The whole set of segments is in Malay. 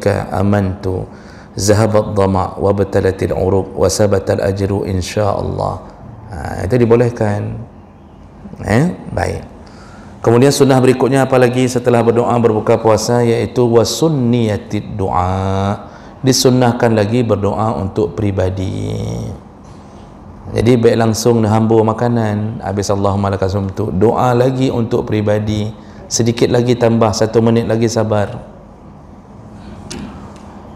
bika amantu zahabat dhama wa batalatil uruq wa sabatal ajru insyaallah. Itu dibolehkan. Baik. Kemudian sunnah berikutnya apalagi setelah berdoa berbuka puasa, yaitu wasunniyatid doa. Disunnahkan lagi berdoa untuk pribadi. Jadi baik langsung hambur makanan, habis Allahumma lakal sumtu, doa lagi untuk pribadi. Sedikit lagi tambah 1 menit lagi sabar.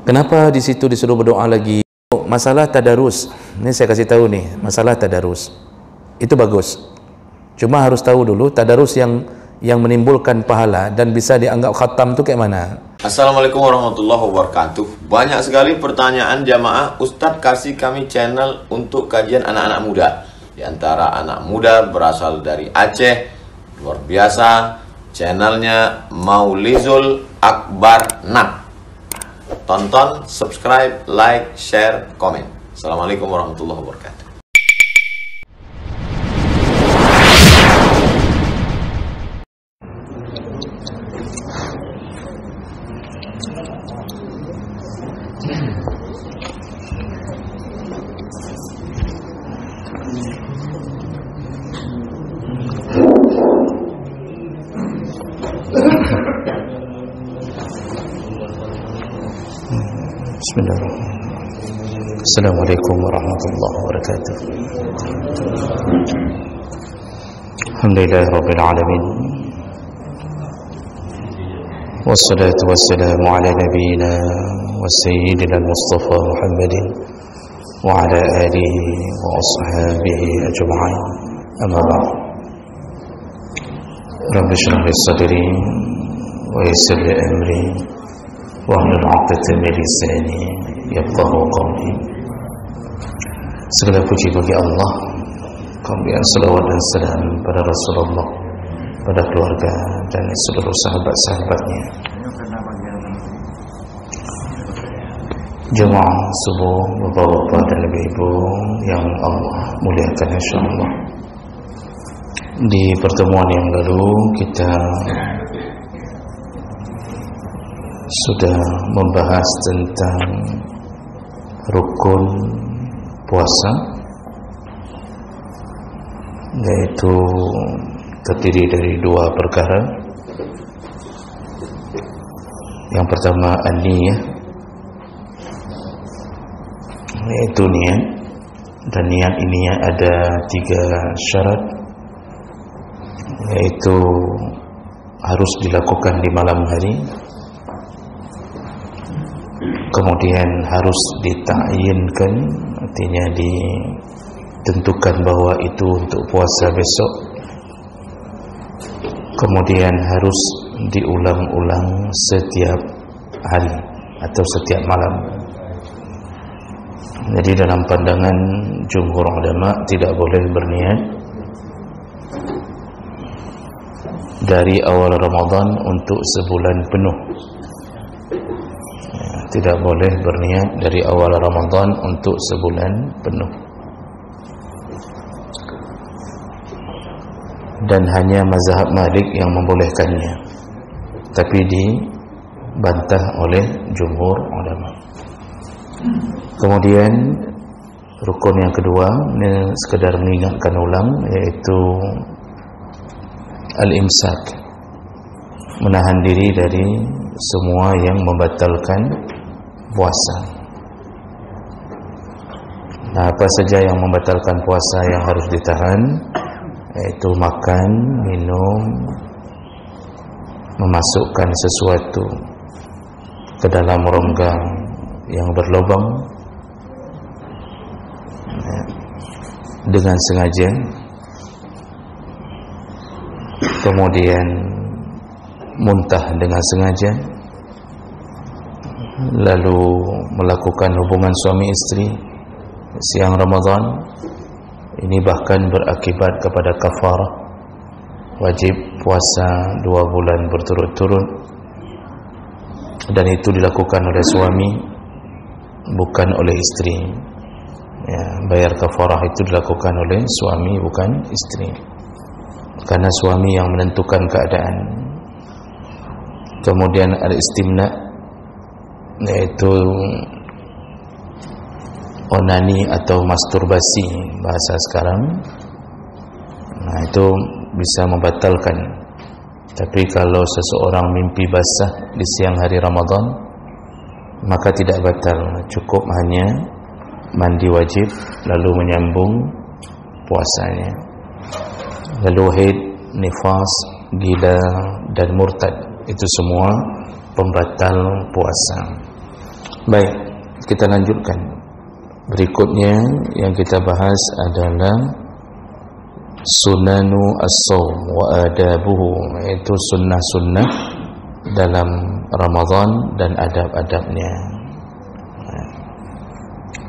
Kenapa di situ disuruh berdoa lagi? Masalah tadarus. Ini saya kasih tahu nih, masalah tadarus. Itu bagus. Cuma harus tahu dulu tadarus yang menimbulkan pahala dan bisa dianggap khatam itu kayak mana. Assalamualaikum warahmatullahi wabarakatuh. Banyak sekali pertanyaan jamaah, Ustadz kasih kami channel untuk kajian anak-anak muda. Di antara anak muda berasal dari Aceh, luar biasa, channelnya Maulizul Akbar Nak. Tonton, subscribe, like, share, komen. Assalamualaikum warahmatullahi wabarakatuh. Bismillahirrahmanirrahim. Assalamualaikum warahmatullahi wabarakatuh. Alhamdulillahirabbil alamin. Wassalatu wassalamu ala nabiyyina wa sayyidina Mustafa Muhammadin wa ala alihi wa ashabihi ajma'in. Amma ba'd. Rabbi shrah li sadri wa yassir li amri wahlul 'uqdatam min lisani yafqahu qawli. Segala puji bagi Allah, kemudian salawat dan salam pada Rasulullah, pada keluarga dan seluruh sahabat-sahabatnya. Jemaah subuh, bapak-bapak dan ibu-ibu yang Allah muliakan insyaallah. Di pertemuan yang lalu kita sudah membahas tentang rukun puasa, yaitu terdiri dari 2 perkara. Yang pertama an-niyah, yaitu niat, dan niat ini ada 3 syarat, yaitu harus dilakukan di malam hari, kemudian harus ditakyinkan, artinya ditentukan bahwa itu untuk puasa besok, kemudian harus diulang-ulang setiap hari atau setiap malam. Jadi dalam pandangan jumhur ulama tidak boleh berniat dari awal Ramadan untuk sebulan penuh. Tidak boleh berniat dari awal Ramadan untuk sebulan penuh. Dan hanya mazhab Malik yang membolehkannya, tapi dibantah oleh jumhur ulama. Kemudian rukun yang kedua, ini sekedar mengingatkan ulang, yaitu al-imsak, menahan diri dari semua yang membatalkan puasa. Nah, apa saja yang membatalkan puasa yang harus ditahan, yaitu makan, minum, memasukkan sesuatu ke dalam rongga yang berlubang dengan sengaja, kemudian muntah dengan sengaja, lalu melakukan hubungan suami istri siang Ramadan. Ini bahkan berakibat kepada kafarah, wajib puasa 2 bulan berturut-turut, dan itu dilakukan oleh suami, bukan oleh istri. Ya, bayar kafarah itu dilakukan oleh suami, bukan istri, karena suami yang menentukan keadaan. Kemudian al-istimna, yaitu onani atau masturbasi bahasa sekarang. Nah, itu bisa membatalkan. Tapi kalau seseorang mimpi basah di siang hari Ramadan, maka tidak batal, cukup hanya mandi wajib lalu menyambung puasanya. Lalu haid, nifas, gila dan murtad, itu semua pembatal puasa. Baik, kita lanjutkan. Berikutnya yang kita bahas adalah sunanu as-sawm wa adabuhu, yaitu sunnah-sunnah dalam Ramadan dan adab-adabnya.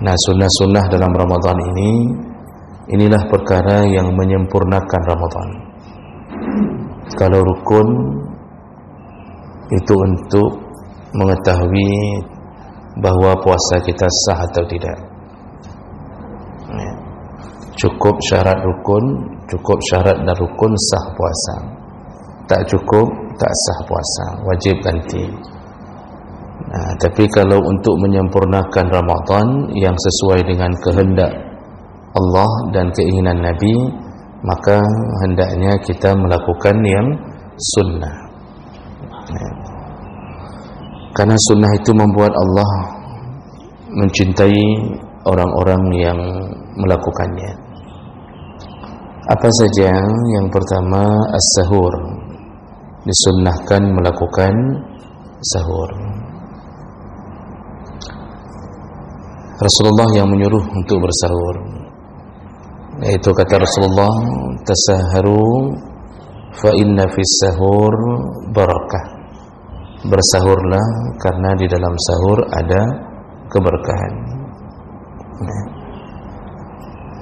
Nah, sunnah-sunnah dalam Ramadan inilah perkara yang menyempurnakan Ramadan. Kalau rukun itu untuk mengetahui bahwa puasa kita sah atau tidak. Cukup syarat rukun, cukup syarat dan rukun sah puasa. Tak cukup, tak sah puasa, wajib ganti. Nah, tapi kalau untuk menyempurnakan Ramadan yang sesuai dengan kehendak Allah dan keinginan Nabi, maka hendaknya kita melakukan yang sunnah. Karena sunnah itu membuat Allah mencintai orang-orang yang melakukannya. Apa saja? Yang pertama, as-sahur. Disunnahkan melakukan sahur. Rasulullah yang menyuruh untuk bersahur, yaitu kata Rasulullah, tasaharu fa inna fis sahur barakah. Bersahurlah karena di dalam sahur ada keberkahan.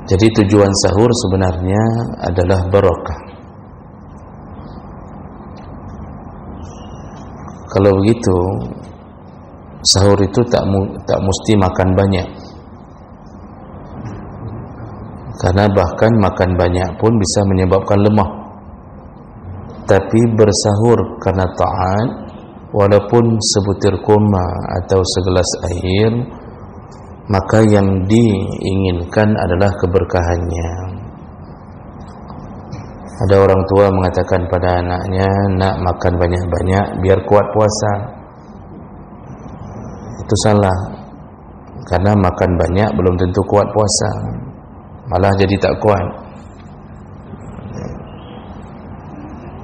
Jadi tujuan sahur sebenarnya adalah barakah. Kalau begitu, sahur itu tak mesti makan banyak. Karena bahkan makan banyak pun bisa menyebabkan lemah. Tapi bersahur karena taat, walaupun sebutir kurma atau segelas air, maka yang diinginkan adalah keberkahannya. Ada orang tua mengatakan pada anaknya, nak makan banyak-banyak biar kuat puasa. Itu salah. Karena makan banyak belum tentu kuat puasa, malah jadi tak kuat.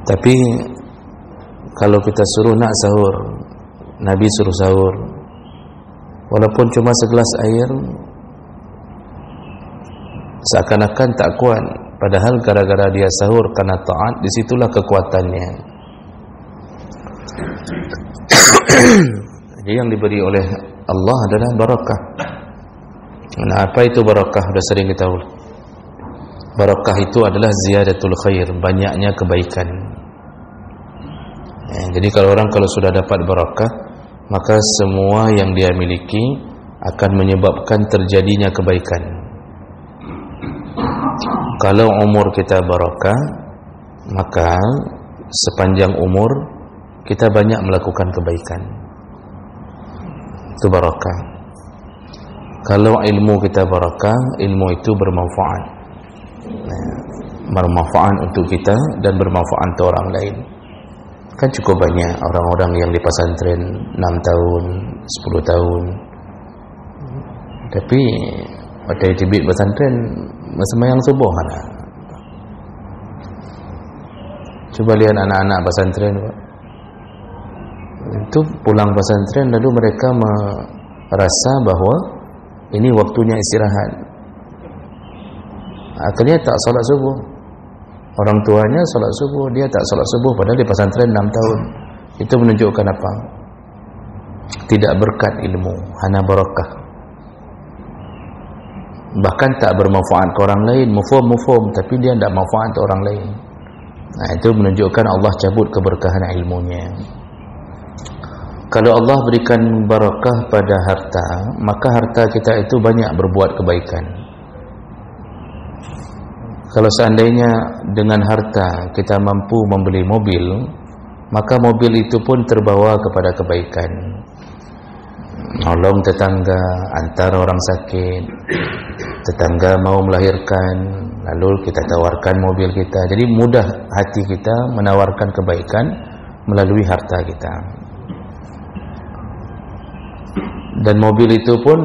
Tapi kalau kita suruh nak sahur, Nabi suruh sahur, walaupun cuma segelas air, seakan-akan tak kuat, padahal gara-gara dia sahur karena taat, disitulah kekuatannya. Jadi yang diberi oleh Allah adalah barakah. Nah, apa itu barakah? Sudah sering kita ulang. Barakah itu adalah ziyadatul khair, banyaknya kebaikan. Jadi kalau sudah dapat barakah, maka semua yang dia miliki akan menyebabkan terjadinya kebaikan. Kalau umur kita barakah, maka sepanjang umur kita banyak melakukan kebaikan. Itu barakah. Kalau ilmu kita barakah, ilmu itu bermanfaat. Bermanfaat untuk kita dan bermanfaat untuk orang lain. Kan cukup banyak orang-orang yang di pesantren 6 tahun, 10 tahun. Tapi pada tibit pesantren sembahyang subuh mana? Coba lihat anak-anak pesantren, Pak. Itu pulang pesantren lalu mereka merasa bahwa ini waktunya istirahat. Akhirnya tak salat subuh. Orang tuanya salat subuh, dia tak salat subuh padahal di pesantren 6 tahun. Itu menunjukkan apa? Tidak berkat ilmu, hana barakah. Bahkan tak bermanfaat ke orang lain, mufhum, tapi dia tidak manfaat ke orang lain. Nah, itu menunjukkan Allah cabut keberkahan ilmunya. Kalau Allah berikan barakah pada harta, maka harta kita itu banyak berbuat kebaikan. Kalau seandainya dengan harta kita mampu membeli mobil, maka mobil itu pun terbawa kepada kebaikan. menolong tetangga, antar orang sakit, tetangga mau melahirkan, lalu kita tawarkan mobil kita. Jadi mudah hati kita menawarkan kebaikan melalui harta kita. Dan mobil itu pun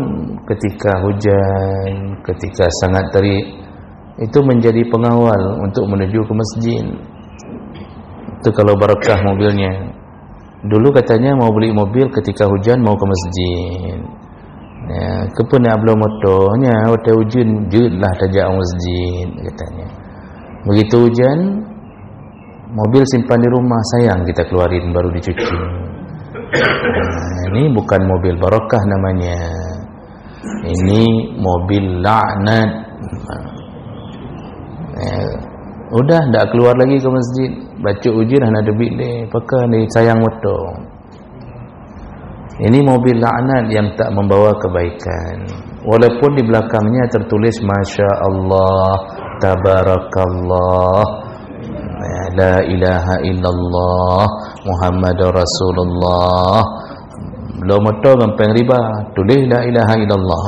ketika hujan, ketika sangat terik, itu menjadi pengawal untuk menuju ke masjid. Itu kalau barakah mobilnya. Dulu katanya mau beli mobil ketika hujan mau ke masjid. Ya, kepena belum motornya, hotel hujan jelah tajak masjid katanya. Begitu hujan, mobil simpan di rumah, sayang kita keluarin baru dicuci. Nah, ini bukan mobil barakah namanya. Ini mobil laknat. Udah tak keluar lagi ke masjid, baca ujian hanya ada bilik, pakai ni sayang motor. Ini mobil laknat yang tak membawa kebaikan. Walaupun di belakangnya tertulis Masya Allah, Tabarakallah, La ilaha illallah, Muhammadur Rasulullah. Belum motor gampang riba, tulis La ilaha illallah.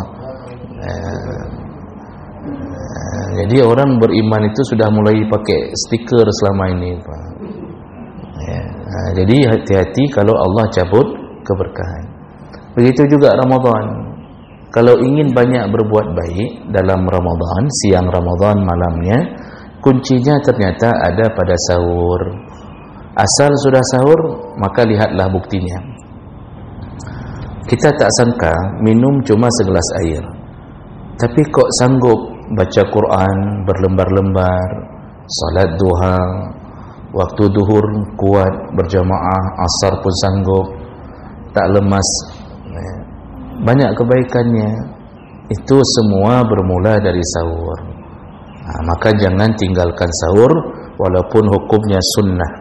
Jadi orang beriman itu sudah mulai pakai stiker selama ini, Pak. Ya, jadi hati-hati kalau Allah cabut keberkahan. Begitu juga Ramadan. Kalau ingin banyak berbuat baik dalam Ramadan, siang Ramadan malamnya, kuncinya ternyata ada pada sahur. Asal sudah sahur, maka lihatlah buktinya. Kita tak sangka minum cuma segelas air, tapi kok sanggup baca Quran berlembar-lembar, salat duha, waktu duhur kuat berjamaah, asar pun sanggup, tak lemas. Banyak kebaikannya. Itu semua bermula dari sahur. Maka jangan tinggalkan sahur walaupun hukumnya sunnah.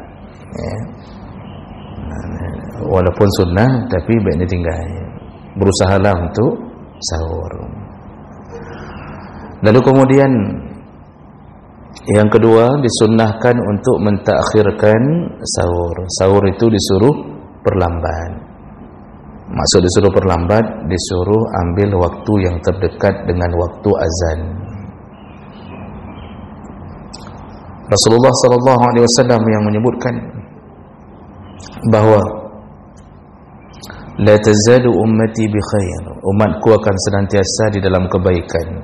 Walaupun sunnah tapi baiknya tinggal. Berusahalah untuk sahur. Lalu kemudian yang kedua, disunnahkan untuk mentakhirkan sahur. Sahur itu disuruh perlambat. Maksud disuruh perlambat, disuruh ambil waktu yang terdekat dengan waktu azan. Rasulullah sallallahu alaihi wasallam yang menyebutkan bahwa la tazalu ummati bi khair. Umatku akan senantiasa di dalam kebaikan.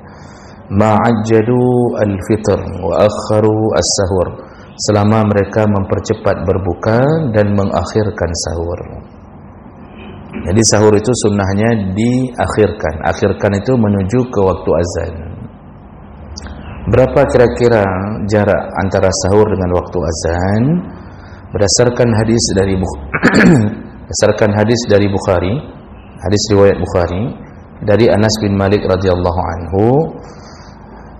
Ma'ajjalu al-fitr wa akharu as-sahur, selama mereka mempercepat berbuka dan mengakhirkan sahur. Jadi sahur itu sunnahnya diakhirkan. Akhirkan itu menuju ke waktu azan. Berapa kira-kira jarak antara sahur dengan waktu azan? Berdasarkan hadis dari Bukhari, hadis riwayat Bukhari dari Anas bin Malik radhiyallahu anhu.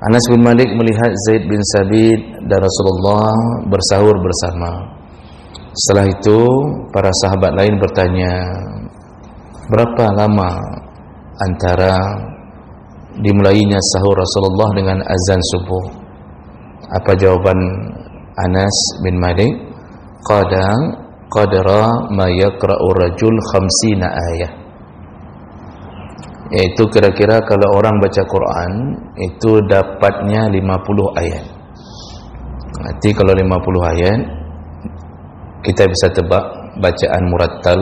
Anas bin Malik melihat Zaid bin Sabit dan Rasulullah bersahur bersama. Setelah itu para sahabat lain bertanya, berapa lama antara dimulainya sahur Rasulullah dengan azan subuh? Apa jawaban Anas bin Malik? Qadara ma yaqra'u rajul 50 ayah. Yaitu kira-kira kalau orang baca Quran itu dapatnya 50 ayat. Nanti kalau 50 ayat kita bisa tebak bacaan murattal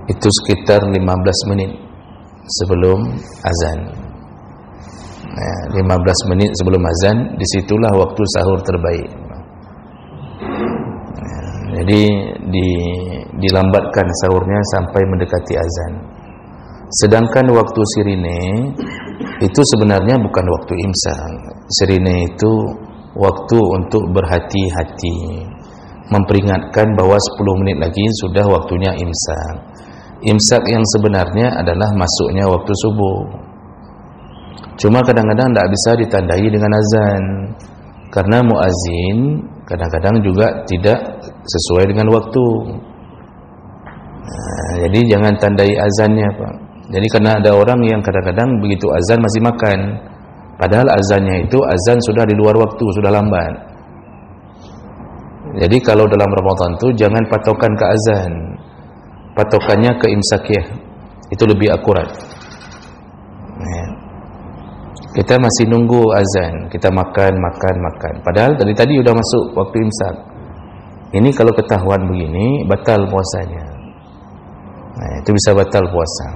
itu sekitar 15 menit sebelum azan. 15 menit sebelum azan, disitulah waktu sahur terbaik. Jadi dilambatkan sahurnya sampai mendekati azan. Sedangkan waktu sirine itu sebenarnya bukan waktu imsak. Sirine itu waktu untuk berhati-hati, memperingatkan bahwa 10 menit lagi sudah waktunya imsak. Imsak yang sebenarnya adalah masuknya waktu subuh. Cuma kadang-kadang tidak bisa ditandai dengan azan, karena muazin kadang-kadang juga tidak sesuai dengan waktu. Jadi jangan tandai azannya, Pak. Jadi karena ada orang yang kadang-kadang begitu azan masih makan, padahal azannya itu azan sudah di luar waktu, sudah lambat. Jadi kalau dalam Ramadan itu jangan patokan ke azan. patokannya ke imsakiyah, itu lebih akurat. Kita masih nunggu azan, kita makan. Padahal dari tadi udah masuk waktu imsak. Ini kalau ketahuan begini, batal puasanya. Itu bisa batal puasa.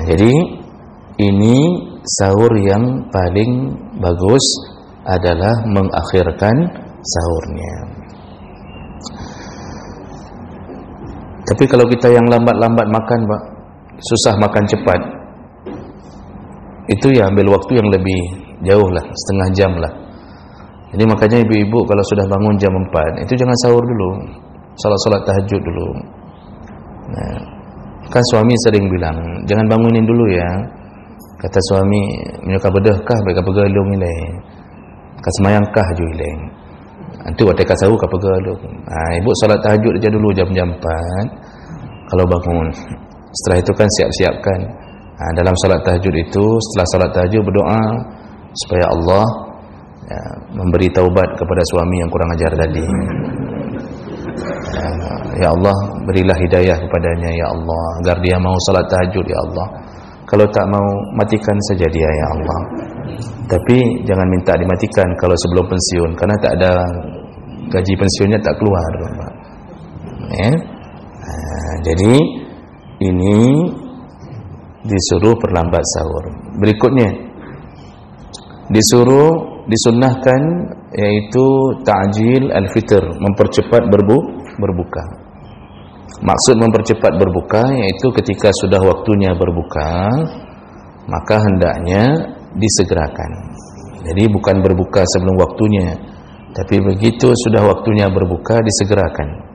Jadi ini sahur yang paling bagus adalah mengakhirkan sahurnya. Tapi kalau kita yang lambat-lambat makan, Pak, susah makan cepat, itu ya ambil waktu yang lebih jauh lah, setengah jam lah. Jadi makanya ibu-ibu kalau sudah bangun jam 4, itu jangan sahur dulu, salat tahajud dulu. Kan suami sering bilang, jangan bangunin dulu ya. Kata suami, menyuka bedahkah baik apa galung ile. Kasmayangkah ju ile. Nanti waktu sahur ka pegalung. Ibu salat tahajud aja dulu jam 4. Kalau bangun. Setelah itu kan siap-siapkan. Dalam salat tahajud itu, setelah salat tahajud berdoa supaya Allah memberi taubat kepada suami yang kurang ajar tadi. Ya Allah, berilah hidayah kepadanya ya Allah, agar dia mau salat tahajud ya Allah. Kalau tak mau, matikan saja dia ya Allah. Tapi jangan minta dimatikan kalau sebelum pensiun, karena tak ada gaji pensiunnya, tak keluar. Jadi ini disuruh perlambat sahur. Berikutnya disunnahkan yaitu ta'jil al-fitr, mempercepat berbuka. Maksud mempercepat berbuka yaitu ketika sudah waktunya berbuka, maka hendaknya disegerakan. Jadi bukan berbuka sebelum waktunya, tapi begitu sudah waktunya berbuka disegerakan.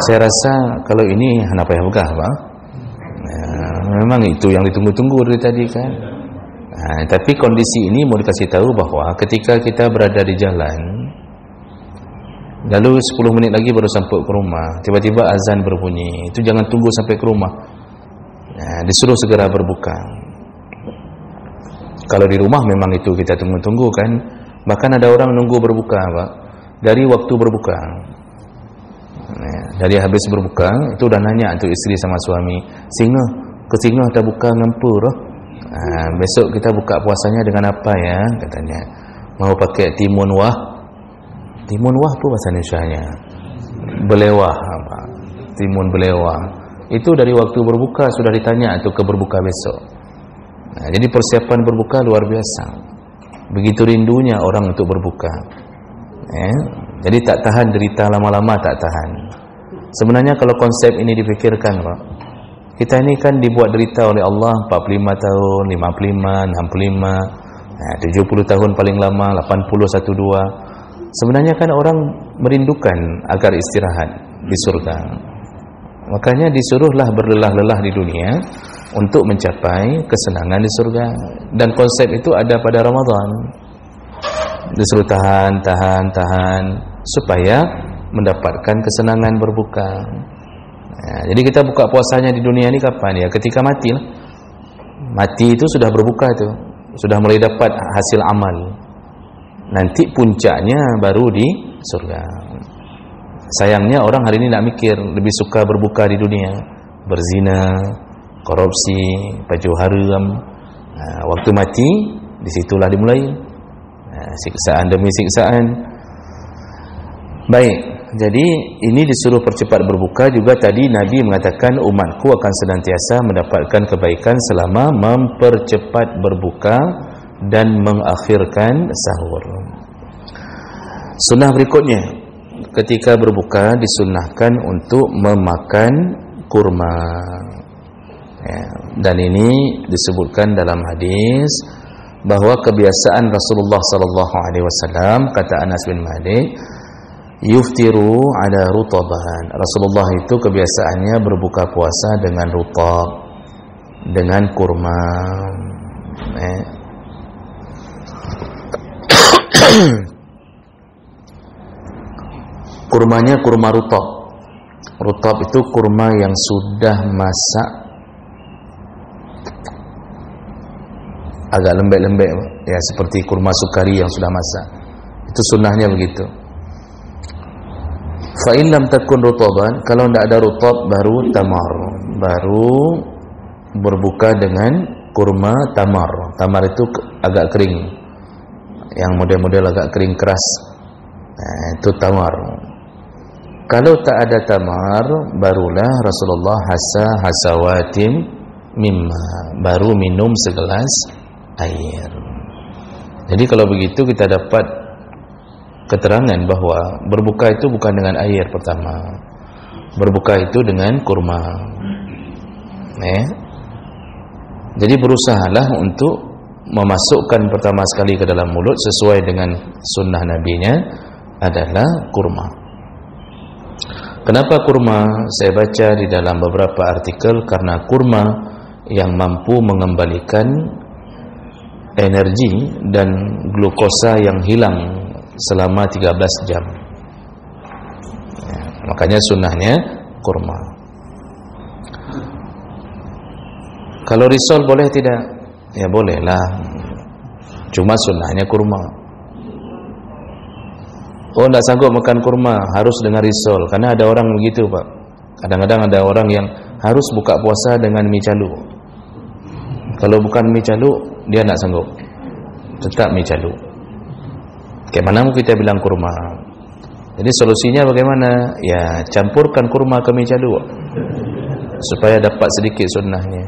Saya rasa kalau ini kenapa ya begah, Pak? Memang itu yang ditunggu-tunggu dari tadi kan. Tapi kondisi ini mau dikasih tahu bahwa ketika kita berada di jalan, lalu 10 menit lagi baru sampai ke rumah, tiba-tiba azan berbunyi, itu jangan tunggu sampai ke rumah. Disuruh segera berbuka. Kalau di rumah memang itu kita tunggu-tunggu kan. Bahkan ada orang nunggu berbuka, Pak, dari waktu berbuka. Dari habis berbuka itu udah nanya untuk istri sama suami, singa dah buka ngempur. Besok kita buka puasanya dengan apa ya, katanya. Mau pakai timun wah apa bahasa Indonesianya? Belewah, apa? Timun belewah. Itu dari waktu berbuka sudah ditanya untuk ke berbuka besok. Jadi persiapan berbuka luar biasa. Begitu rindunya orang untuk berbuka. Jadi tak tahan derita lama-lama, tak tahan. Sebenarnya kalau konsep ini dipikirkan, Pak, kita ini kan dibuat derita oleh Allah 45 tahun, 55, 65, 70 tahun paling lama, 80, 12. Sebenarnya kan orang merindukan agar istirahat di surga. Makanya disuruhlah berlelah-lelah di dunia untuk mencapai kesenangan di surga. Dan konsep itu ada pada Ramadan. Disuruh tahan supaya mendapatkan kesenangan berbuka. Jadi kita buka puasanya di dunia ini kapan ya? Ketika mati lah. Mati itu sudah berbuka itu, sudah mulai dapat hasil amal. Nanti puncaknya baru di surga. Sayangnya orang hari ini nak mikir, lebih suka berbuka di dunia, berzina, korupsi, baju haram. Waktu mati disitulah dimulai siksaan demi siksaan. Baik. Jadi ini disuruh percepat berbuka. Juga tadi Nabi mengatakan umatku akan senantiasa mendapatkan kebaikan selama mempercepat berbuka dan mengakhirkan sahur. Sunnah berikutnya, ketika berbuka disunnahkan untuk memakan kurma. Dan ini disebutkan dalam hadis bahwa kebiasaan Rasulullah SAW, kata Anas bin Malik, yuftiru ala rutaban. Rasulullah itu kebiasaannya berbuka puasa dengan rutab, dengan kurma. Kurmanya kurma rutab. Rutab itu kurma yang sudah masak, agak lembek-lembek ya, seperti kurma sukari yang sudah masak. Itu sunnahnya begitu. Fa in lam takun rutaban, kalau tidak ada rutab baru tamar, baru berbuka dengan kurma tamar. Tamar itu agak kering, yang model-model agak kering keras, itu tamar. Kalau tak ada tamar, barulah Rasulullah hasawatim mimma, baru minum segelas air. Jadi kalau begitu kita dapat keterangan bahwa berbuka itu bukan dengan air pertama, berbuka itu dengan kurma. Jadi berusahalah untuk memasukkan pertama sekali ke dalam mulut sesuai dengan sunnah nabinya adalah kurma. Kenapa kurma? Saya baca di dalam beberapa artikel, karena kurma yang mampu mengembalikan energi dan glukosa yang hilang selama 13 jam. Makanya sunnahnya kurma. Kalau risol boleh tidak? Ya bolehlah, cuma sunnahnya kurma. Oh, tidak sanggup makan kurma, harus dengan risol. Karena ada orang begitu, Pak. Kadang-kadang ada orang yang harus buka puasa dengan mie calu. Kalau bukan mie calu, dia tidak sanggup. Tetap mie calu. Bagaimana kita bilang kurma? Jadi solusinya bagaimana? Ya, campurkan kurma ke mie calu, supaya dapat sedikit sunnahnya.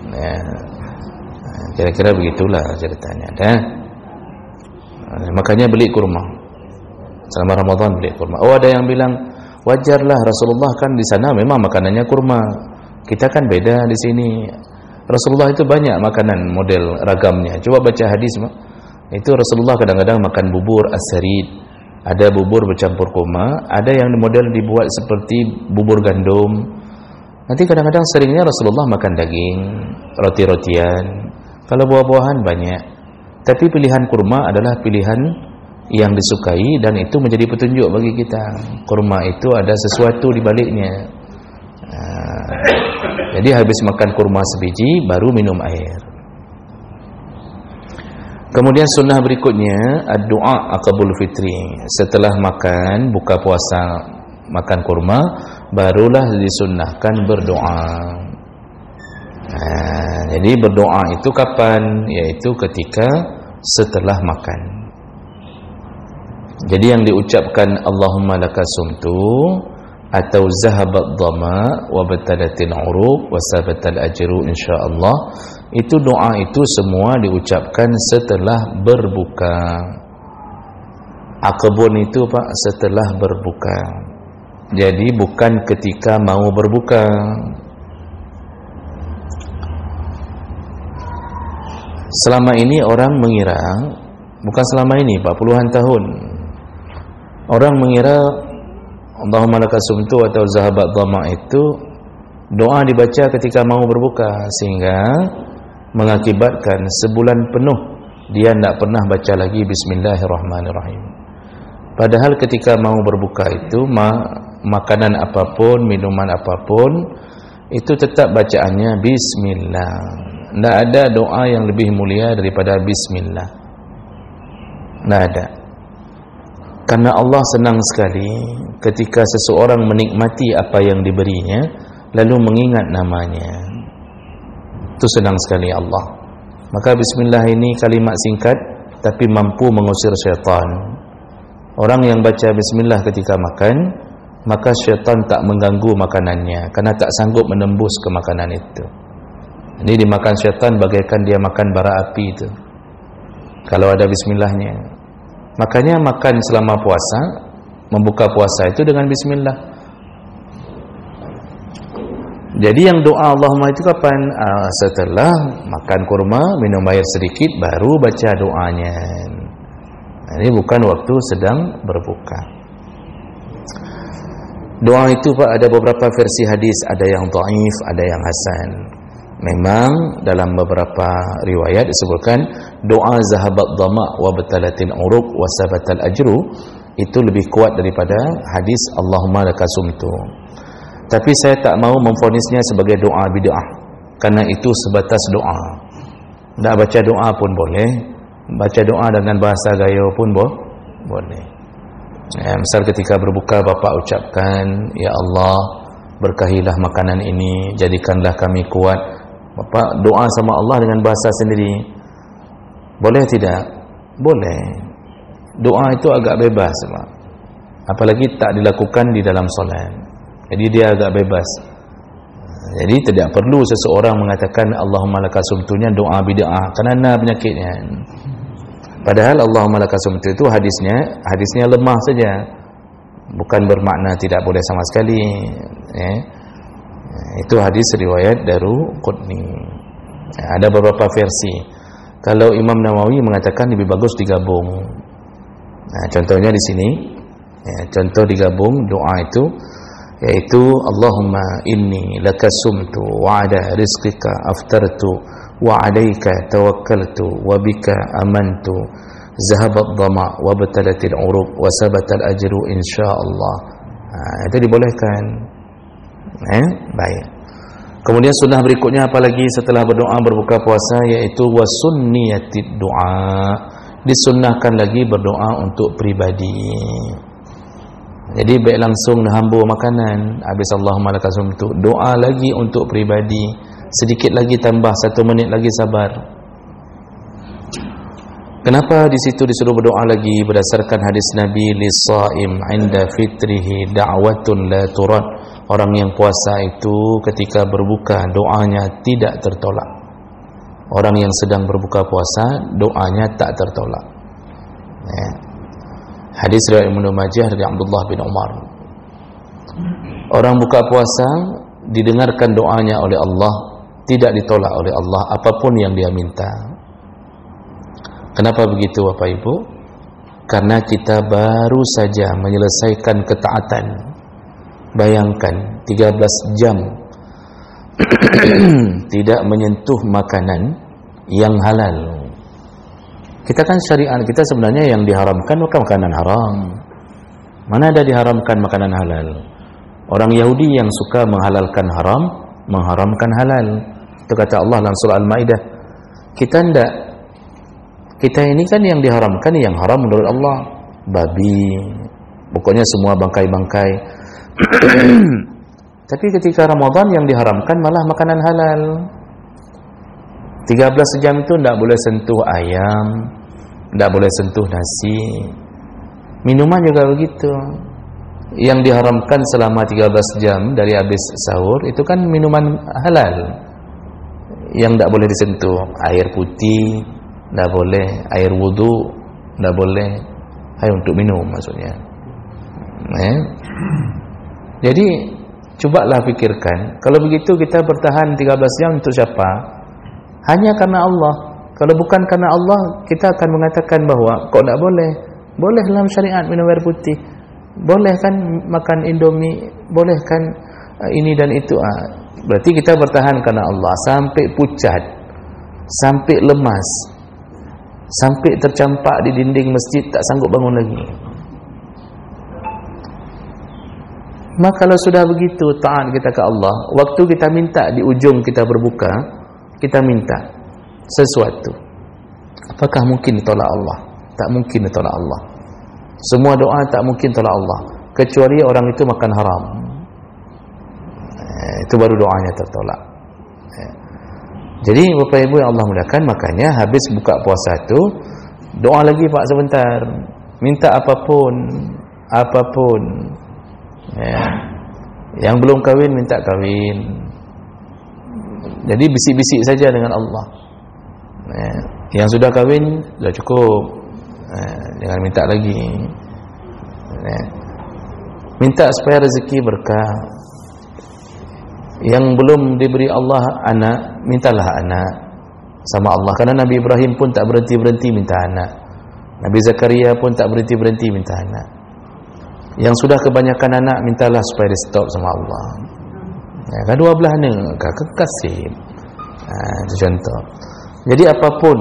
Ya, kira-kira begitulah ceritanya. Makanya beli kurma. Selama Ramadan beli kurma. Oh, ada yang bilang wajarlah, Rasulullah kan di sana memang makanannya kurma. Kita kan beda di sini. Rasulullah itu banyak makanan model ragamnya. Coba baca hadis, itu Rasulullah kadang-kadang makan bubur as-sarid, ada bubur bercampur kurma, ada yang model dibuat seperti bubur gandum. Nanti kadang-kadang seringnya Rasulullah makan daging, roti-rotian. Kalau buah-buahan banyak. Tapi pilihan kurma adalah pilihan yang disukai, dan itu menjadi petunjuk bagi kita. Kurma itu ada sesuatu di baliknya. Jadi habis makan kurma sebiji baru minum air. Kemudian sunnah berikutnya ad-du'a aqbul fitri. Setelah makan buka puasa, makan kurma, barulah disunnahkan berdoa. Jadi berdoa itu kapan? Yaitu ketika setelah makan. Jadi yang diucapkan Allahumma lakasumtu atau zahabat dhama wa batalatil uruq wa sabatal ajru insyaallah, itu doa itu semua diucapkan setelah berbuka. Aqbun itu Pak setelah berbuka. Jadi bukan ketika mau berbuka. Selama ini orang mengira, bukan selama ini Pak, puluhan tahun, orang mengira Allahumma lakasumtu atau zahabat dhama itu doa dibaca ketika mau berbuka, sehingga mengakibatkan sebulan penuh dia tidak pernah baca lagi bismillahirrahmanirrahim. Padahal ketika mau berbuka itu makanan apapun, minuman apapun, itu tetap bacaannya bismillah. Tidak ada doa yang lebih mulia daripada bismillah. Tidak ada. Karena Allah senang sekali ketika seseorang menikmati apa yang diberinya lalu mengingat namanya. Itu senang sekali Allah. Maka bismillah ini kalimat singkat tapi mampu mengusir syaitan. Orang yang baca bismillah ketika makan, maka syaitan tak mengganggu makanannya karena tak sanggup menembus ke makanan itu. Jadi dimakan syaitan bagaikan dia makan bara api itu, kalau ada bismillahnya. Makanya makan selama puasa, membuka puasa itu dengan bismillah. Jadi yang doa Allahumma itu kapan? Setelah makan kurma, minum air sedikit, baru baca doanya. Ini bukan waktu sedang berbuka. Doa itu Pak ada beberapa versi hadis, ada yang dhaif, ada yang hasan. Memang dalam beberapa riwayat disebutkan doa zahabat dhama wa batalatil uruq wa sabatal ajru itu lebih kuat daripada hadis Allahumma lakasumtu. Tapi saya tak mau memvonisnya sebagai doa bid'ah, karena itu sebatas doa. Tak baca doa pun boleh, baca doa dengan bahasa gayo pun boleh. Misal ketika berbuka bapak ucapkan, ya Allah, berkahilah makanan ini, jadikanlah kami kuat. Bapak doa sama Allah dengan bahasa sendiri. Boleh tidak? Boleh. Doa itu agak bebas, Pak. Apalagi tak dilakukan di dalam solat. Jadi dia agak bebas. Jadi tidak perlu seseorang mengatakan Allahumma lakasumtunya doa bid'ah kerana penyakitnya. Padahal Allahumma lakasumtu itu hadisnya lemah saja. Bukan bermakna tidak boleh sama sekali. Itu hadis riwayat Daruqutni. Ada beberapa versi. Kalau Imam Nawawi mengatakan lebih bagus digabung. Contohnya di sini. Contoh digabung doa itu, yaitu Allahumma inni lakasumtu wa ala rizqika aftartu wa alaika tawakkaltu wa bika amantu zahabat dhama wa batalatil uruq wa sabatal ajru insyaallah. Itu dibolehkan. Baik. Kemudian sunnah berikutnya apalagi setelah berdoa berbuka puasa, yaitu wasunniyatid doa. Disunnahkan lagi berdoa untuk pribadi. Jadi baik langsung hambur makanan, habis Allahumma lakasumtu, doa lagi untuk pribadi, sedikit lagi tambah 1 minit lagi sabar. Kenapa di situ disuruh berdoa lagi? Berdasarkan hadis Nabi, lis-shaim 'inda fitrihi da'watun la turad. Orang yang puasa itu ketika berbuka doanya tidak tertolak. Orang yang sedang berbuka puasa doanya tak tertolak. Hadis riwayat Ibnu Majah dari Abdullah bin Umar. Orang buka puasa didengarkan doanya oleh Allah, tidak ditolak oleh Allah apapun yang dia minta. Kenapa begitu Bapak Ibu? Karena kita baru saja menyelesaikan ketaatan. Bayangkan 13 jam tidak menyentuh makanan yang halal. Kita kan syariat kita sebenarnya yang diharamkan bukan makanan haram. Mana ada diharamkan makanan halal? Orang Yahudi yang suka menghalalkan haram, mengharamkan halal. Itu kata Allah dalam surah Al-Maidah. Kita tidak. Kita ini kan yang diharamkan yang haram menurut Allah. Babi, pokoknya semua bangkai-bangkai. Tapi ketika Ramadan yang diharamkan malah makanan halal. 13 jam itu tidak boleh sentuh ayam, tidak boleh sentuh nasi. Minuman juga begitu. Yang diharamkan selama 13 jam dari habis sahur itu kan minuman halal. Yang tidak boleh disentuh, air putih tidak boleh, air wudu tidak boleh, air untuk minum maksudnya. Jadi cobalah pikirkan, kalau begitu kita bertahan 13 jam untuk siapa? Hanya karena Allah. Kalau bukan karena Allah, kita akan mengatakan bahawa kok tak boleh. Boleh dalam syariat minum air putih. Boleh kan makan Indomie, boleh kan ini dan itu. Berarti kita bertahan karena Allah sampai pucat, sampai lemas, sampai tercampak di dinding masjid tak sanggup bangun lagi. Maka kalau sudah begitu taat kita ke Allah, waktu kita minta di ujung kita berbuka, kita minta sesuatu, apakah mungkin ditolak Allah? Tak mungkin ditolak Allah. Semua doa tak mungkin tolak Allah, kecuali orang itu makan haram. Itu baru doanya tertolak. Jadi Bapak Ibu yang Allah muliakan, makanya habis buka puasa itu doa lagi Pak sebentar, minta apapun. Yang belum kahwin minta kahwin. Jadi bisik-bisik saja dengan Allah. Yang sudah kahwin sudah cukup, jangan minta lagi. Minta supaya rezeki berkah. Yang belum diberi Allah anak, mintalah anak sama Allah. Karena Nabi Ibrahim pun tak berhenti-berhenti minta anak. Nabi Zakaria pun tak berhenti-berhenti minta anak. Yang sudah kebanyakan anak, mintalah supaya di stop sama Allah. Kedua belah ni kasih. Itu contoh. Jadi apapun,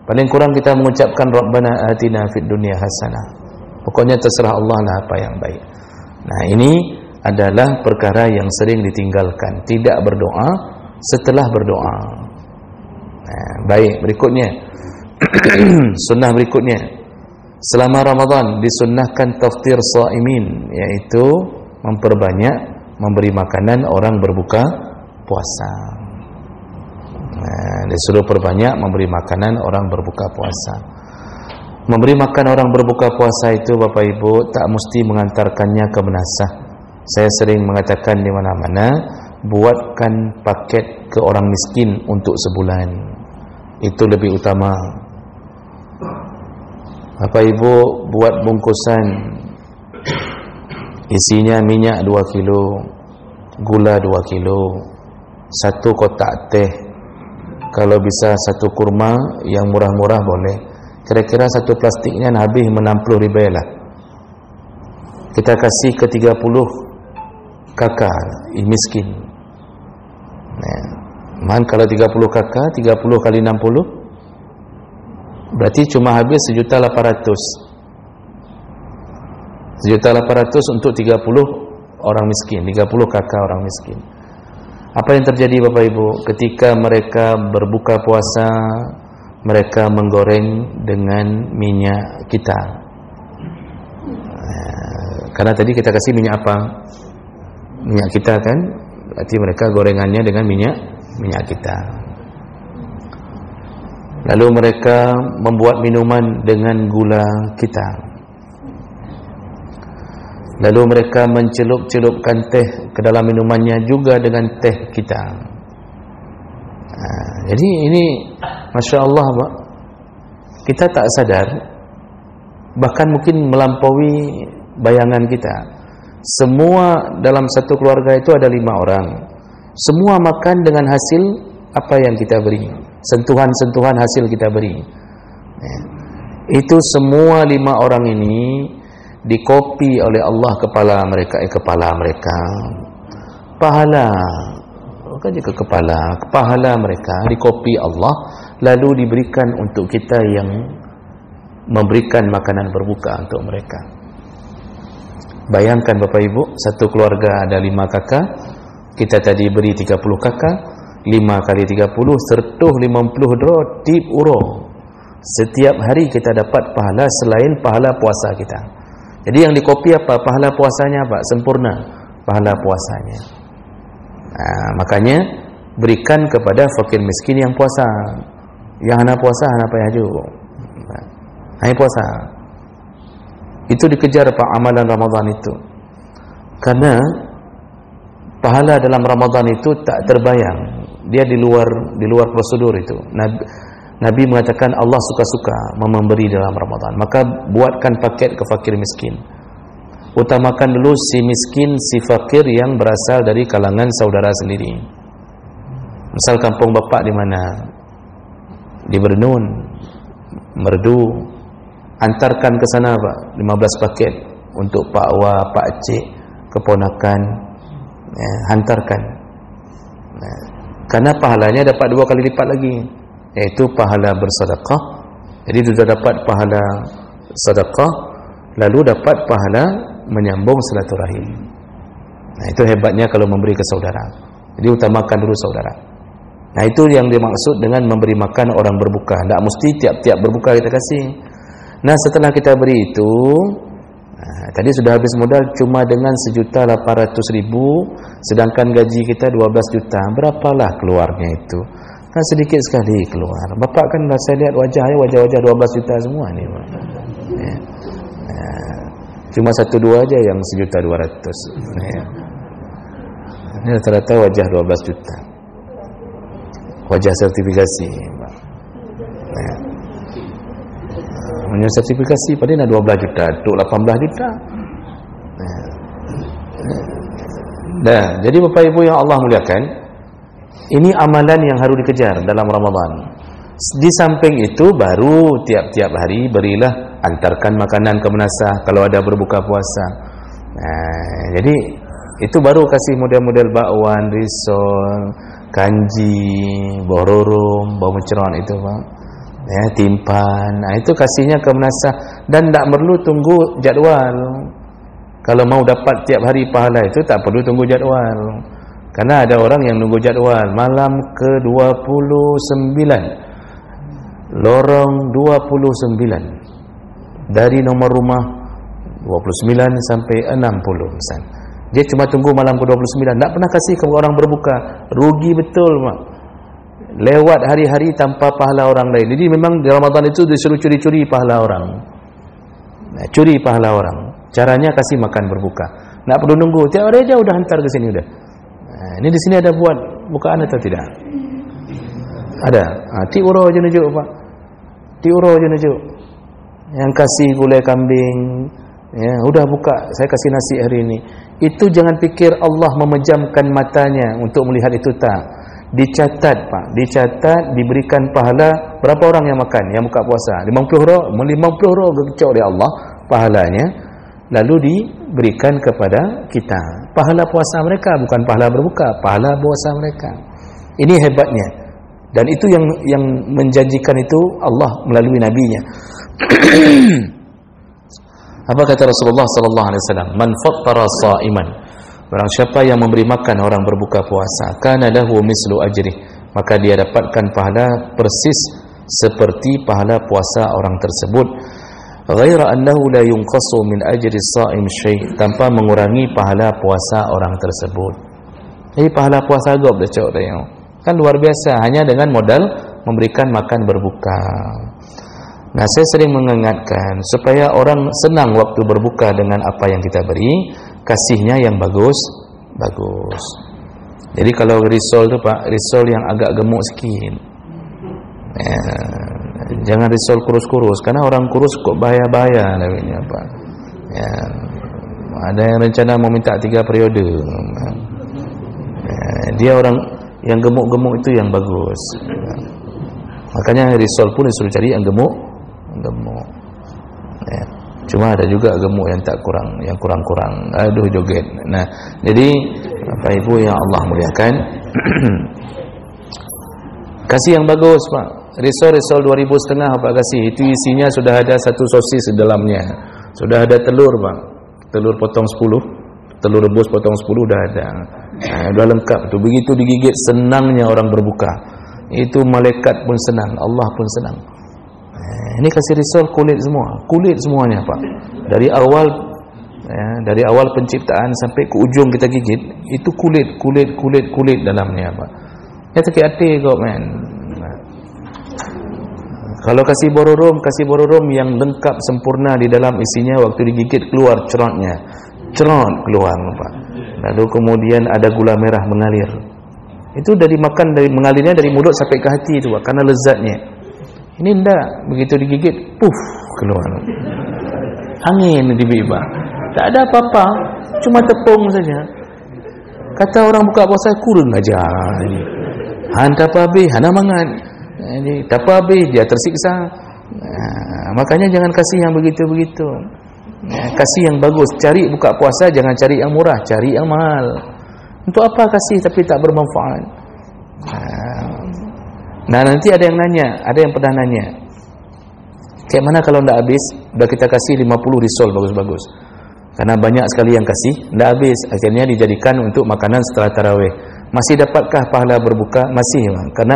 paling kurang kita mengucapkan Rabbana atina fid dunya hasanah. Pokoknya terserah Allah lah apa yang baik. Nah, ini adalah perkara yang sering ditinggalkan, tidak berdoa setelah berdoa. Baik, berikutnya sunnah berikutnya, Selama Ramadan disunnahkan taftir shaimin, yaitu memperbanyak memberi makanan orang berbuka puasa. Disuruh perbanyak memberi makanan orang berbuka puasa. Memberi makan orang berbuka puasa itu Bapak Ibu tak mesti mengantarkannya ke menasah. Saya sering mengatakan di mana-mana, buatkan paket ke orang miskin untuk sebulan. Itu lebih utama. Bapak Ibu buat bungkusan, isinya minyak 2 kilo, gula 2 kilo, 1 kotak teh, kalau bisa 1 kurma yang murah-murah boleh. Kira-kira 1 plastiknya habis 60 ribu lah. Kita kasih ke 30 kakak miskin. Man kalau 30 kakak, 30 kali 60 berarti cuma habis 1.800.000. 1.800.000 untuk 30 orang miskin, 30 kakak orang miskin. Apa yang terjadi Bapak Ibu? Ketika mereka berbuka puasa, mereka menggoreng dengan minyak kita. Karena tadi kita kasih minyak apa? Minyak kita kan? Berarti mereka gorengannya dengan minyak kita. Lalu mereka membuat minuman dengan gula kita. Lalu mereka mencelup-celupkan teh ke dalam minumannya juga dengan teh kita. Jadi ini Masya Allah Pak, kita tak sadar, bahkan mungkin melampaui bayangan kita. Semua dalam satu keluarga itu ada 5 orang. Semua makan dengan hasil apa yang kita beri, sentuhan-sentuhan hasil kita beri. Itu semua 5 orang ini dikopi oleh Allah kepala mereka. Pahala, bukan ke kepala, pahala mereka dikopi Allah, lalu diberikan untuk kita yang memberikan makanan berbuka untuk mereka. Bayangkan Bapak Ibu, satu keluarga ada 5 kakak, kita tadi beri 30 kakak, 5 kali 30 sertuh 50 tip uro. Setiap hari kita dapat pahala selain pahala puasa kita. Jadi yang dikopi apa? Pahala puasanya Pak, sempurna pahala puasanya. Makanya berikan kepada fakir miskin yang puasa. Yang hana puasa, hana payah juga. Hanya puasa. Itu dikejar Pak, amalan Ramadan itu. Karena pahala dalam Ramadan itu tak terbayang. Dia di luar prosedur itu. Nabi mengatakan Allah suka-suka memberi dalam Ramadan. Maka buatkan paket ke fakir miskin. Utamakan dulu si miskin, si fakir yang berasal dari kalangan saudara sendiri. Misal kampung bapak di mana? Di Bernun, Merdu. Antarkan ke sana Pak, 15 paket untuk Pak Wa, Pak Cik, keponakan. Hantarkan. Karena pahalanya dapat 2 kali lipat lagi, yaitu pahala bersedekah. Jadi sudah dapat pahala sedekah, lalu dapat pahala menyambung silaturahim. Itu hebatnya kalau memberi ke saudara. Jadi utamakan dulu saudara. Itu yang dimaksud dengan memberi makan orang berbuka. Tak mesti tiap-tiap berbuka kita kasih. Setelah kita beri itu, tadi sudah habis modal cuma dengan 1.800.000, sedangkan gaji kita 12 juta. Berapalah keluarnya itu? Kan sedikit sekali keluar. Bapak kan saya lihat wajah-wajah 12 juta semua ni. Cuma 1-2 aja yang 1.200.000. Ini rata-rata wajah 12 juta. Wajah sertifikasi. Hanya sertifikasi padahal 12 juta, untuk 18 juta. Jadi Bapak Ibu yang Allah muliakan, ini amalan yang harus dikejar dalam Ramadan. Di samping itu baru tiap-tiap hari berilah, antarkan makanan ke menasah kalau ada berbuka puasa. Jadi itu baru kasih model-model bakwan, risol, kanji, bororom, bau menceron itu Pak. Timpan. Itu kasihnya ke menasah dan tak perlu tunggu jadual. Kalau mau dapat tiap hari pahala itu tak perlu tunggu jadual. Karena ada orang yang nunggu jadual malam ke-29, lorong 29, dari nomor rumah 29 sampai 60 misalnya. Dia cuma tunggu malam ke-29, tak pernah kasih ke orang berbuka. Rugi betul, Mak. Lewat hari-hari tanpa pahala orang lain. Jadi memang di Ramadan itu disuruh curi-curi pahala orang. Curi pahala orang. Caranya kasih makan berbuka. Tak perlu nunggu. Tiap hari aja udah hantar ke sini udah. Ini di sini ada buat bukaan atau tidak? Ada. Ti uro je nunjuk, Pak. Ti uro je nunjuk. Yang kasih gulai kambing, ya, udah buka, saya kasih nasi hari ini. Itu jangan pikir Allah memejamkan matanya untuk melihat itu, tak. Dicatat, Pak. Dicatat, diberikan pahala. Berapa orang yang makan, yang buka puasa? 50 roh kecok oleh Allah pahalanya. Lalu diberikan kepada kita. Pahala puasa mereka, bukan pahala berbuka, pahala puasa mereka. Ini hebatnya. Dan itu yang menjanjikan itu Allah melalui nabinya. Apa kata Rasulullah sallallahu alaihi wasallam? Man fattara sha'iman. Barang siapa yang memberi makan orang berbuka puasa, kana lahu mislu ajrih, maka dia dapatkan pahala persis seperti pahala puasa orang tersebut. Ghaira annahu la yunqasu min ajri shaim syai', tanpa mengurangi pahala puasa orang tersebut. Jadi pahala puasa agak dah cok dah. Kan luar biasa, hanya dengan modal memberikan makan berbuka. Nah, saya sering mengingatkan supaya orang senang waktu berbuka dengan apa yang kita beri, kasihnya yang bagus. Jadi kalau risol tu, Pak, risol yang agak gemuk sikit. Jangan risol kurus-kurus, karena orang kurus kok bahaya-bahaya namanya, Pak. Ya, ada yang rencana mau minta 3 periode. Dia orang yang gemuk-gemuk itu yang bagus. Makanya risol pun disuruh cari yang gemuk. Ya. Cuma ada juga gemuk yang tak kurang, yang kurang-kurang. Aduh joget. Nah, jadi Bapak Ibu yang Allah muliakan, kasih yang bagus, Pak. Risol 2,500 Pak kasih. Itu isinya sudah ada 1 sosis di dalamnya. Sudah ada telur, Pak. Telur potong 10, telur rebus potong 10 dah ada. Nah, sudah lengkap tu. Begitu digigit, senangnya orang berbuka. Itu malaikat pun senang, Allah pun senang. Ini kasih risol kulit semuanya, Pak. Dari awal, ya, dari awal penciptaan sampai ke ujung kita gigit, itu kulit dalamnya, Pak. Ya sakit hati kok, man. Kalau kasih bororom yang lengkap sempurna di dalam isinya, waktu digigit keluar cerot keluar, Pak. Lalu kemudian ada gula merah mengalir. Itu dari makan, mengalirnya dari mulut sampai ke hati itu, Pak, karena lezatnya. Ini enggak, begitu digigit, puff, keluar. Angin tiba-tiba. Tak ada apa-apa, cuma tepung saja. Kata orang buka puasa, kurang aja. Han tak habis, hana mangan. Jadi tak habis, dia tersiksa. Makanya jangan kasih yang begitu-begitu. Kasih yang bagus. Cari buka puasa, jangan cari yang murah, cari yang mahal. Untuk apa kasih tapi tak bermanfaat? Nah, nanti ada yang nanya, ada yang pernah nanya, kayak mana kalau tidak habis, sudah kita kasih 50 risol bagus-bagus, karena banyak sekali yang kasih, tidak habis, akhirnya dijadikan untuk makanan setelah tarawih. Masih dapatkah pahala berbuka? Masih, karena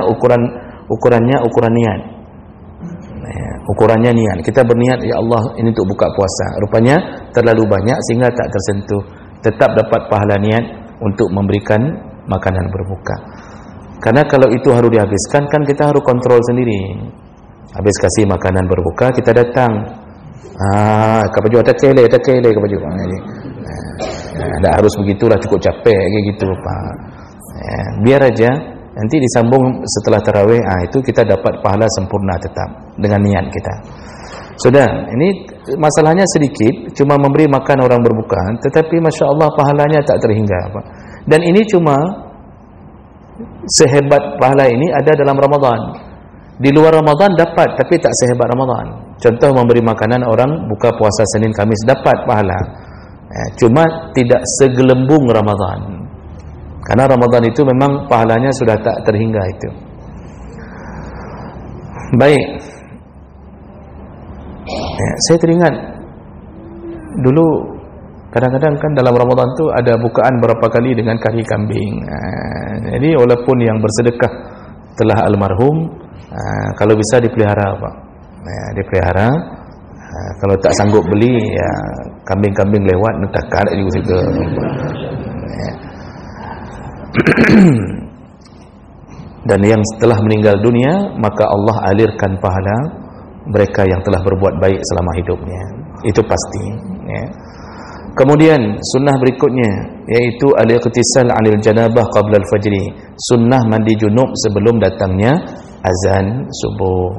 ukurannya ukuran niat. Ukurannya niat. Kita berniat, ya Allah, ini untuk buka puasa. Rupanya terlalu banyak sehingga tak tersentuh. Tetap dapat pahala niat untuk memberikan makanan berbuka. Karena kalau itu harus dihabiskan, kan kita harus kontrol sendiri. Habis kasih makanan berbuka, kita datang. Kapaju ada kele kapaju. Tak harus begitulah, cukup capek kayak gitu, Pak. Biar aja nanti disambung setelah tarawih. Itu kita dapat pahala sempurna tetap dengan niat kita. Sudah, ini masalahnya sedikit, cuma memberi makan orang berbuka, tetapi Masya Allah pahalanya tak terhingga, Pak. Dan ini cuma sehebat pahala ini ada dalam Ramadan. Di luar Ramadan dapat, tapi tak sehebat Ramadan. Contoh memberi makanan orang buka puasa Senin Kamis, dapat pahala. Cuma tidak segelembung Ramadan. Karena Ramadan itu memang pahalanya sudah tak terhingga itu. Baik. Saya teringat dulu kadang-kadang kan dalam Ramadan tu ada bukaan berapa kali dengan kari kambing. Jadi walaupun yang bersedekah telah almarhum, kalau bisa dipelihara, Pak. Dipelihara Kalau tak sanggup beli, ya kambing-kambing lewat takar juga situ. Dan yang setelah meninggal dunia, maka Allah alirkan pahala mereka yang telah berbuat baik selama hidupnya. Itu pasti, ya. Kemudian sunnah berikutnya yaitu al-iqtisal 'anil janabah qabla al-fajri. Sunnah mandi junub sebelum datangnya azan subuh.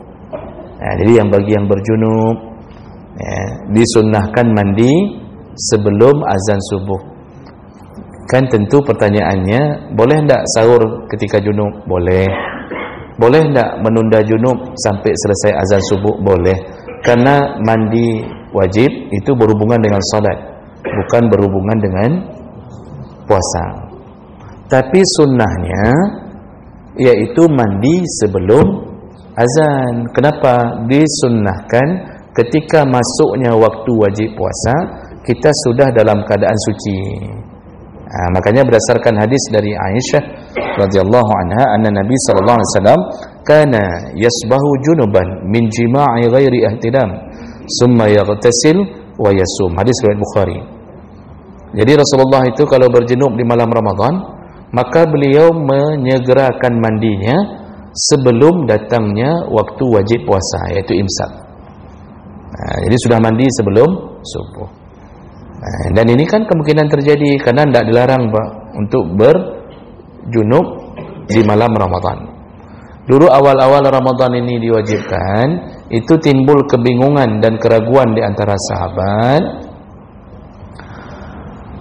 Jadi yang bagi yang berjunub, ya, disunnahkan mandi sebelum azan subuh. Kan tentu pertanyaannya, boleh tak sahur ketika junub? Boleh. Boleh tak menunda junub sampai selesai azan subuh? Boleh. Karena mandi wajib itu berhubungan dengan salat, bukan berhubungan dengan puasa. Tapi sunnahnya yaitu mandi sebelum azan. Kenapa disunnahkan? Ketika masuknya waktu wajib puasa, kita sudah dalam keadaan suci. Makanya berdasarkan hadis dari Aisyah radhiyallahu anha, anna Nabi sallallahu alaihi wasallam kana yasbahu junuban min jima'i ghairi ihtilam summa yaghtasil wa yasum. Hadis riwayat Bukhari. Jadi Rasulullah itu kalau berjunub di malam Ramadan, maka beliau menyegerakan mandinya sebelum datangnya waktu wajib puasa, yaitu imsak. Jadi sudah mandi sebelum subuh. Dan ini kan kemungkinan terjadi karena tidak dilarang Pak untuk berjunub di malam Ramadan. Dulu awal-awal Ramadan ini diwajibkan, itu timbul kebingungan dan keraguan di antara sahabat.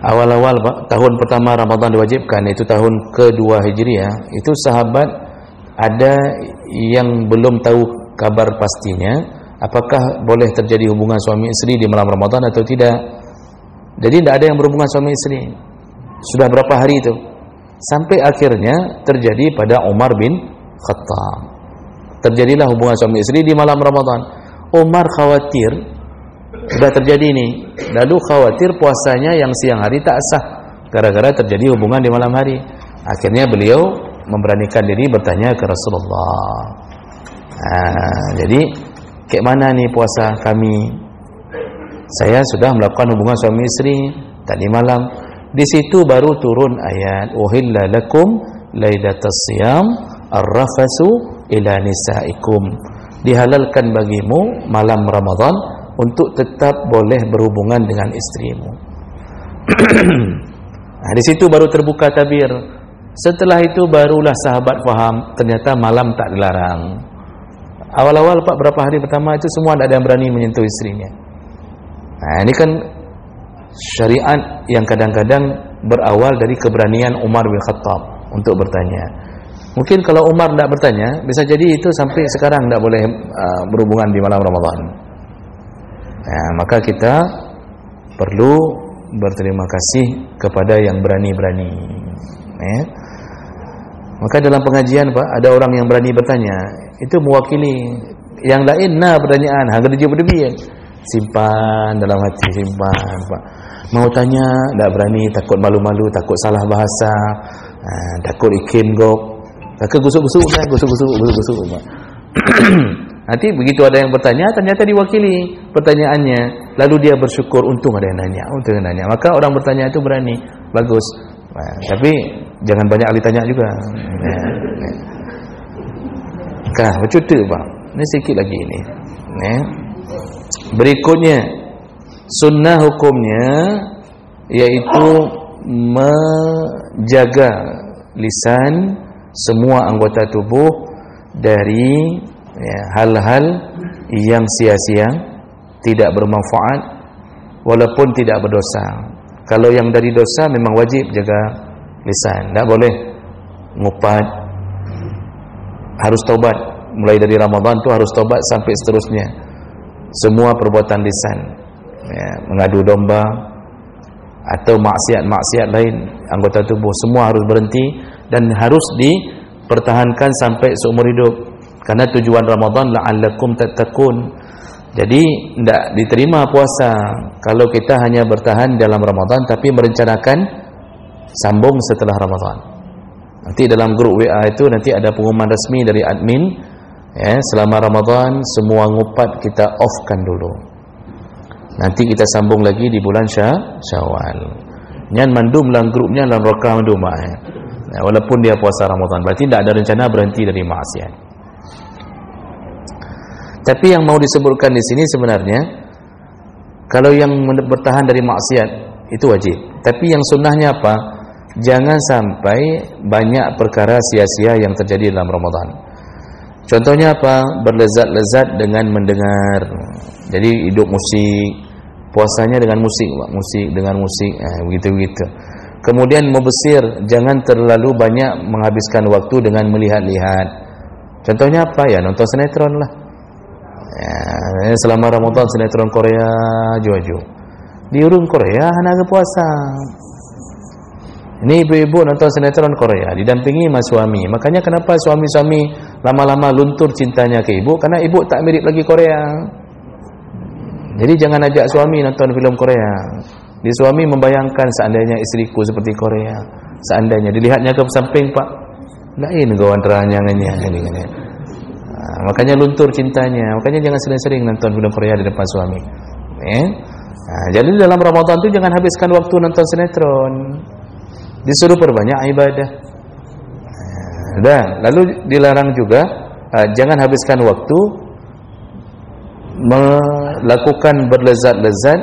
Awal-awal Pak, tahun pertama Ramadan diwajibkan, itu tahun kedua Hijriah, itu sahabat ada yang belum tahu kabar pastinya apakah boleh terjadi hubungan suami istri di malam Ramadan atau tidak. Jadi tidak ada yang berhubungan suami istri. Sudah berapa hari itu? Sampai akhirnya terjadi pada Umar bin Khattab. Terjadilah hubungan suami istri di malam Ramadan. Umar khawatir sudah terjadi ini. Lalu khawatir puasanya yang siang hari tak sah gara-gara terjadi hubungan di malam hari. Akhirnya beliau memberanikan diri bertanya ke Rasulullah. Jadi kayak mana nih puasa kami? Saya sudah melakukan hubungan suami istri tadi malam. Di situ baru turun ayat uhilla lakum lailatas siyam ar-rafasu ila nisaikum. Dihalalkan bagimu malam Ramadan untuk tetap boleh berhubungan dengan istrimu. Di situ baru terbuka tabir. Setelah itu barulah sahabat faham ternyata malam tak dilarang. Awal-awal Pak, berapa hari pertama itu semua tidak ada yang berani menyentuh istrinya. Ini kan syariat yang kadang-kadang berawal dari keberanian Umar bin Khattab untuk bertanya. Mungkin kalau Umar tidak bertanya, bisa jadi itu sampai sekarang tidak boleh berhubungan di malam Ramadan. Maka kita perlu berterima kasih kepada yang berani-berani. Maka dalam pengajian Pak, ada orang yang berani bertanya, itu mewakili yang lain. Pertanyaan harga dijawab simpan dalam hati, simpan Pak. Mau tanya tak berani, takut malu-malu, takut salah bahasa, takut ikim gop, takut gusuk-gusuk Pak. Nanti begitu ada yang bertanya, ternyata diwakili pertanyaannya, lalu dia bersyukur, untung ada yang nanya, maka orang bertanya itu berani, bagus. Tapi jangan banyak ahli tanya juga. Bercuti Pak. Ini sedikit lagi ini. Berikutnya sunnah hukumnya yaitu menjaga lisan, semua anggota tubuh dari hal-hal yang sia-sia, tidak bermanfaat walaupun tidak berdosa. Kalau yang dari dosa memang wajib jaga lisan, tidak boleh ngupat, harus taubat. Mulai dari Ramadan tu harus taubat sampai seterusnya. Semua perbuatan lisan, mengadu domba atau maksiat-maksiat lain anggota tubuh, semua harus berhenti dan harus dipertahankan sampai seumur hidup. Karena tujuan Ramadan la'allakum tattaqun. Jadi tidak diterima puasa kalau kita hanya bertahan dalam Ramadan tapi merencanakan sambung setelah Ramadan. Nanti dalam grup WA itu nanti ada pengumuman resmi dari admin. Selama Ramadan semua ngupat kita off-kan dulu. Nanti kita sambung lagi di bulan Syawal. Nyan mandum lang grupnya lang raka mandum walaupun dia puasa Ramadan, berarti tidak ada rencana berhenti dari maksiat. Tapi yang mau disebutkan di sini sebenarnya, kalau yang bertahan dari maksiat itu wajib. Tapi yang sunnahnya apa? Jangan sampai banyak perkara sia-sia yang terjadi dalam Ramadan. Contohnya apa? Berlezat-lezat dengan mendengar. Jadi hidup musik, puasanya dengan musik, begitu-begitu. Kemudian membesir, jangan terlalu banyak menghabiskan waktu dengan melihat-lihat. Contohnya apa? Ya nonton sinetron lah. Ya, selama Ramadan sinetron Korea jual-jual. Di urung Korea hana ke puasa. Ini ibu-ibu nonton sinetron Korea didampingi mas suami. Makanya kenapa suami-suami lama-lama luntur cintanya ke ibu? Karena ibu tak mirip lagi Korea. Jadi jangan ajak suami nonton film Korea. Di suami membayangkan seandainya istriku seperti Korea. Seandainya dilihatnya ke samping pak, lain gawan teranyangannya. Makanya luntur cintanya. Makanya jangan sering-sering nonton film Korea di depan suami. Jadi dalam Ramadan itu jangan habiskan waktu nonton sinetron. Disuruh perbanyak ibadah. Dan lalu dilarang juga jangan habiskan waktu melakukan berlezat-lezat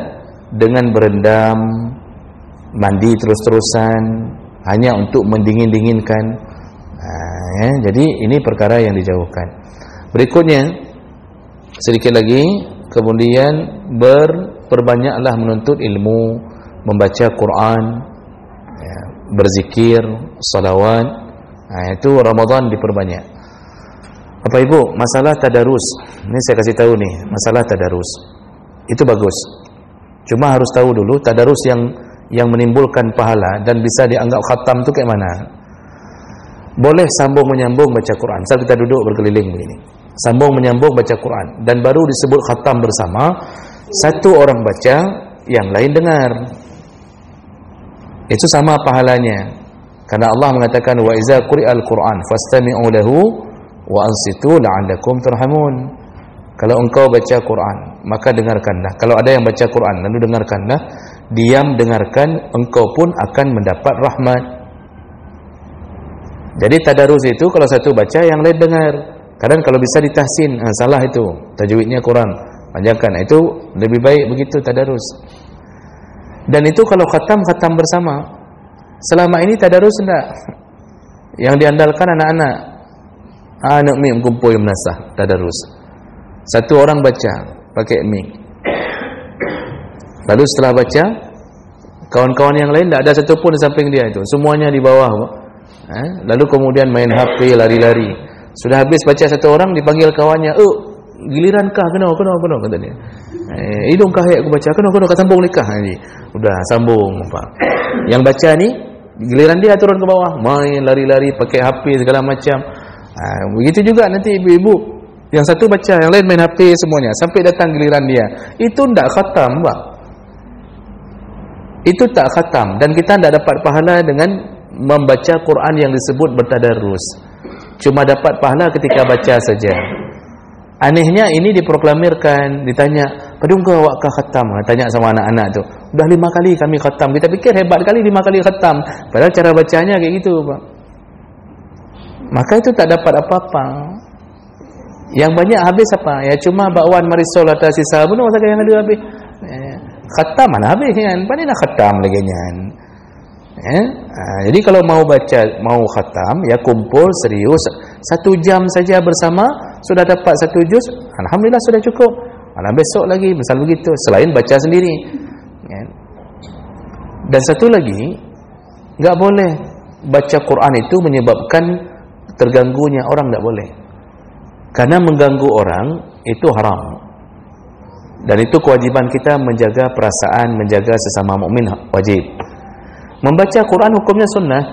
dengan berendam, mandi terus-terusan hanya untuk mendingin-dinginkan. Jadi ini perkara yang dijauhkan. Berikutnya sedikit lagi, kemudian berbanyaklah menuntut ilmu, membaca Quran, berzikir, salawat. Itu Ramadan diperbanyak. Bapak Ibu, masalah tadarus, ini saya kasih tahu nih, masalah tadarus itu bagus. Cuma harus tahu dulu tadarus yang menimbulkan pahala dan bisa dianggap khatam itu kayak mana. Boleh sambung menyambung baca Quran. Misal kita duduk berkeliling begini, sambung menyambung baca Quran dan baru disebut khatam bersama. Satu orang baca, yang lain dengar. Itu sama pahalanya. Karena Allah mengatakan wa iza quri'al Quran fastami'u lahu wa ansitu la'allakum turhamun. Kalau engkau baca Quran, maka dengarkanlah. Kalau ada yang baca Quran, lalu dengarkanlah. Diam dengarkan, engkau pun akan mendapat rahmat. Jadi tadarus itu kalau satu baca, yang lain dengar. Kadang kalau bisa ditahsin, salah itu, tajwidnya kurang, panjangkan. Itu lebih baik begitu tadarus. Dan itu kalau khatam bersama. Selama ini tadarus enggak. Yang diandalkan anak-anak. Anak mi kumpul menasah tadarus. Satu orang baca pakai mic. Lalu setelah baca, kawan-kawan yang lain tidak ada satu pun di samping dia itu. Semuanya di bawah. Lalu kemudian main HP, lari-lari. Sudah habis baca satu orang, dipanggil kawannya. Giliran kah? Kena kata dia. Hidung kah aku baca? Kena sambung nikah. Udah sambung. Yang baca ni, giliran dia turun ke bawah. Main, lari-lari, pakai HP segala macam. Begitu juga nanti ibu-ibu. Yang satu baca, yang lain main HP semuanya. Sampai datang giliran dia. Itu tak khatam, Pak. Itu tak khatam. Dan kita tidak dapat pahala dengan membaca Quran yang disebut bertadarus. Cuma dapat pahala ketika baca saja. Anehnya ini diproklamirkan. Ditanya, padahal awak kah khatam? Tanya sama anak-anak tu. Udah 5 kali kami khatam. Kita fikir hebat kali 5 kali khatam. Padahal cara bacanya kayak gitu, Pak. Maka itu tak dapat apa-apa. Yang banyak habis apa? Ya cuma bakwan marisol atau sisa pun masa yang ada habis. Khatam mana habis kan? Pandai nak khatam lagi kan. Jadi kalau mau baca, mau khatam, ya kumpul serius 1 jam saja bersama, sudah dapat 1 juz, alhamdulillah sudah cukup. Malam besok lagi, misal begitu, selain baca sendiri. Dan satu lagi, enggak boleh baca Quran itu menyebabkan terganggunya orang, enggak boleh. Karena mengganggu orang itu haram. Dan itu kewajiban kita menjaga perasaan, menjaga sesama mukmin wajib. Membaca Quran hukumnya sunnah.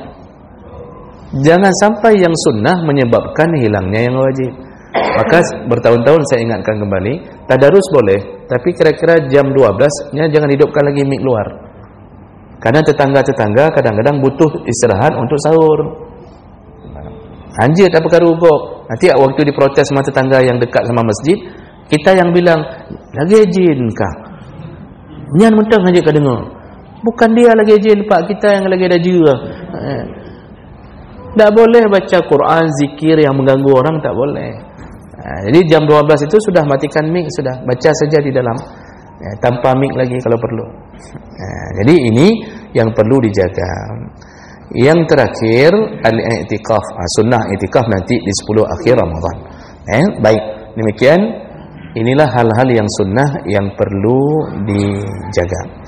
Jangan sampai yang sunnah menyebabkan hilangnya yang wajib. Maka bertahun-tahun saya ingatkan kembali, tadarus boleh, tapi kira-kira jam 12-nya jangan hidupkan lagi mic luar. Karena tetangga-tetangga kadang-kadang butuh istirahat untuk sahur. Anjir tak perkara ugok. Nanti waktu diprotes sama tetangga yang dekat sama masjid, kita yang bilang, lagi jin kah? Nyan mentang aja kau dengar. Bukan dia lagi jin, pak kita yang lagi ada jiwa. Tak boleh baca Quran, zikir yang mengganggu orang, tak boleh. Jadi jam 12 itu sudah matikan mic, sudah baca saja di dalam, tanpa mic lagi kalau perlu. Jadi ini yang perlu dijaga. Yang terakhir al-i'tikaf, sunnah i'tikaf nanti di 10 akhir Ramadan. Baik, demikian inilah hal-hal yang sunnah yang perlu dijaga.